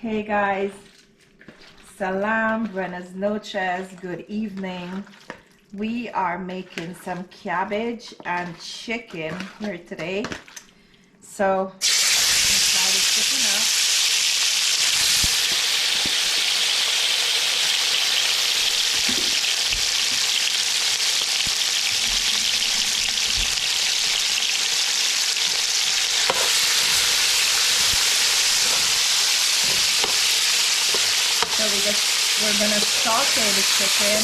Hey guys, salam, buenas noches, good evening. We are making some cabbage and chicken here today. So let's fry the chicken up. So we're gonna saute the chicken,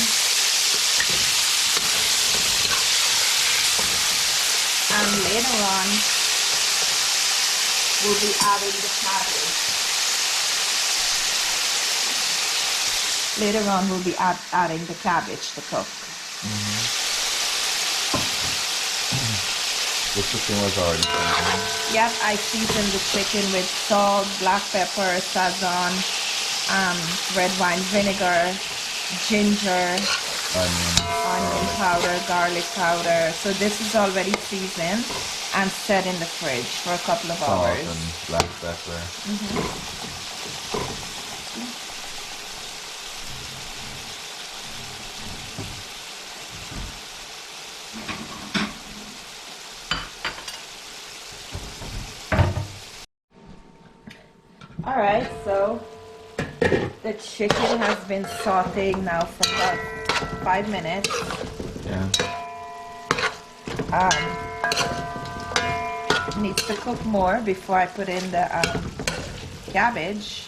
and later on we'll be adding the cabbage. Later on we'll be adding the cabbage to cook. The chicken was already seasoned. Yep, I seasoned the chicken with salt, black pepper, sazon, red wine vinegar, ginger, onion powder, garlic powder. So this is already seasoned and set in the fridge for a couple of hours. Salt and black pepper. All right, so the chicken has been sauteing now for about 5 minutes. Yeah. Needs to cook more before I put in the cabbage,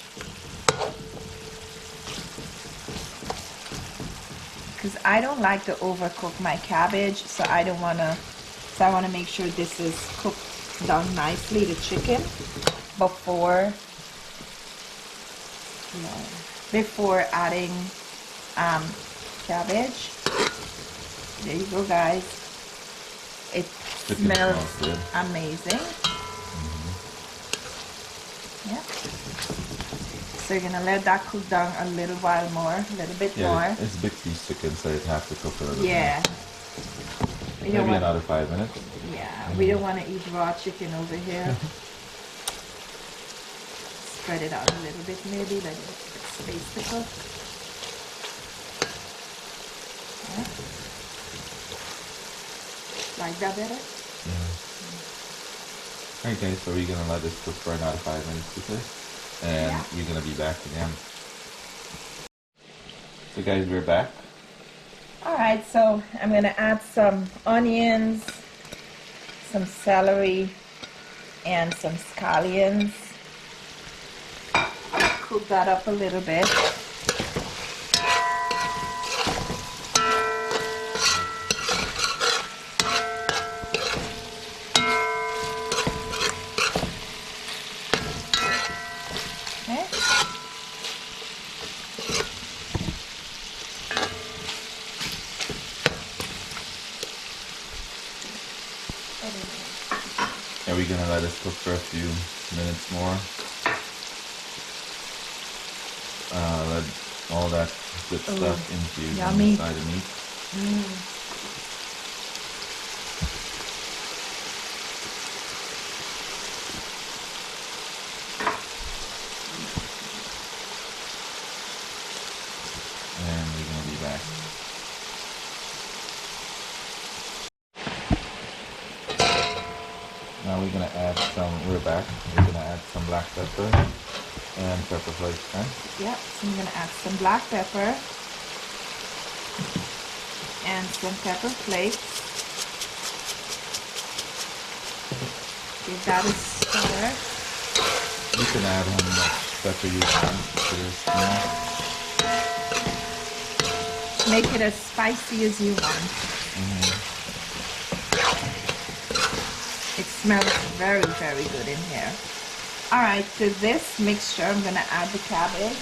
because I don't like to overcook my cabbage, so I want to make sure this is cooked down nicely, the chicken, before adding cabbage. There you go, guys. It smells amazing. Yeah. So you're gonna let that cook down a little while more, a little bit more. It's big piece chicken, so it has to cook a little more. Maybe another 5 minutes. Yeah, we don't want to eat raw chicken over here. Spread it out a little bit, maybe, let it space to cook. Yeah. Like that better? Yeah. Alright guys, so we're gonna let this cook for another 5 minutes and we're gonna be back again. So guys, we're back. Alright, so I'm gonna add some onions, some celery, and some scallions. Cook that up a little bit. Okay. And we're gonna let this cook for a few minutes more. Let all that good stuff infuse inside the meat. And we're gonna be back. Now we're gonna add we're back. We're gonna add some black pepper and pepper flakes, right? Yep, so I'm gonna add some black pepper and some pepper flakes. Give that a stir. You can add how much pepper you want to this, Make it as spicy as you want. It smells very, very good in here. Alright, to this mixture I'm going to add the cabbage.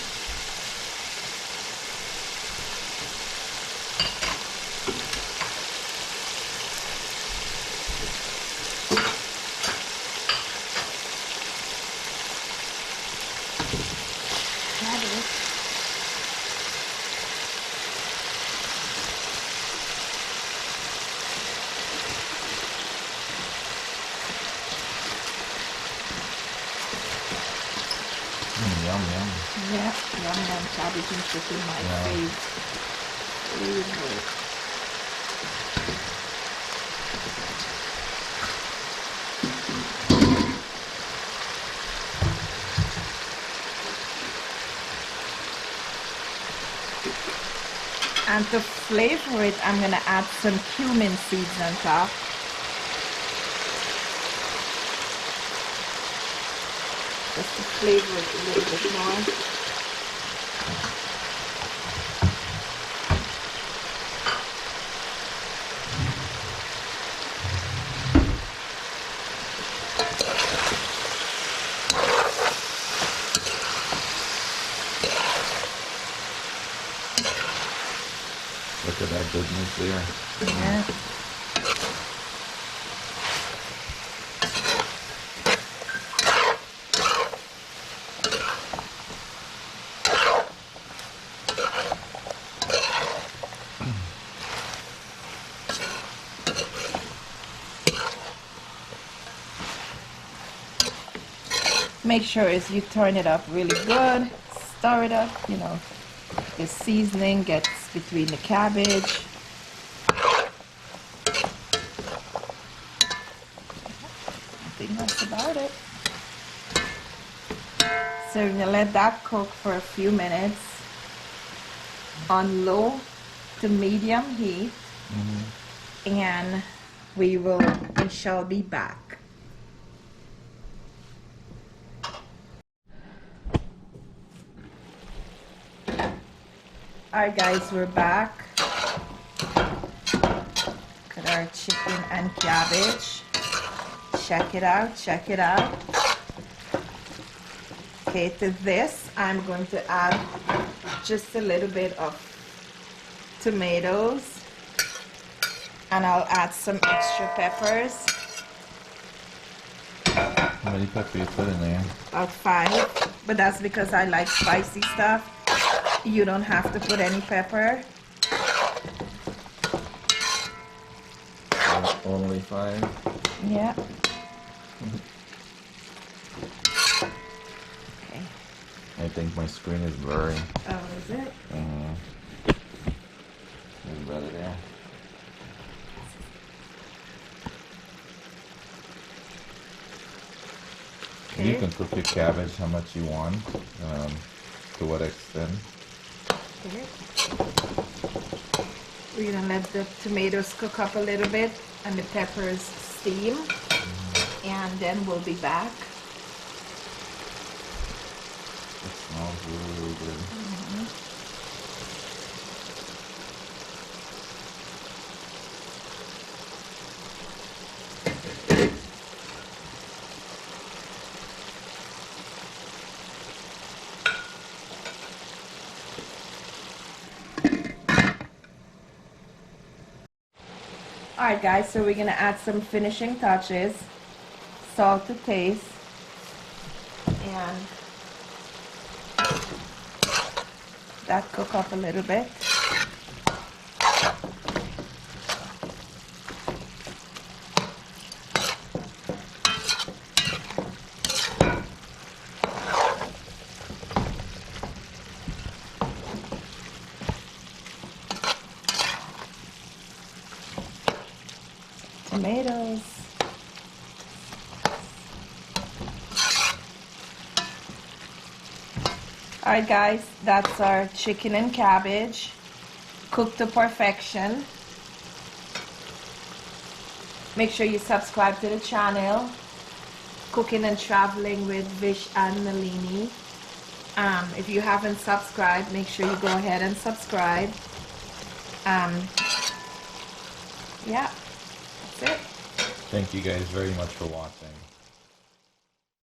Yum, yum. Yeah, yum yum, cabbage and chicken, my favorite. And to flavor it, I'm gonna add some cumin seeds on top. Just to flavor it a little bit more. Look at that goodness there. Yeah. Make sure as you turn it up really good, stir it up, you know, the seasoning gets between the cabbage. I think that's about it. So you're gonna let that cook for a few minutes on low to medium heat, and we shall be back. Alright guys, we're back. Look at our chicken and cabbage. Check it out, check it out. Okay, to this I'm going to add just a little bit of tomatoes, and I'll add some extra peppers. How many peppers you put in there? About 5, but that's because I like spicy stuff. You don't have to put any pepper. Only 5? Yeah. Okay. I think my screen is blurry. Oh, is it? There's better there. Okay. You can cook your cabbage how much you want, to what extent. Okay. We're gonna let the tomatoes cook up a little bit and the peppers steam, and then we'll be back. It smells really, really good. Alright guys, so we're gonna add some finishing touches. Salt to taste. And that cook up a little bit. Tomatoes. Alright guys, that's our chicken and cabbage cooked to perfection. Make sure you subscribe to the channel, Cooking and Traveling with Vish and Nalini. If you haven't subscribed, make sure you go ahead and subscribe. Yeah. That's it. Thank you guys very much for watching.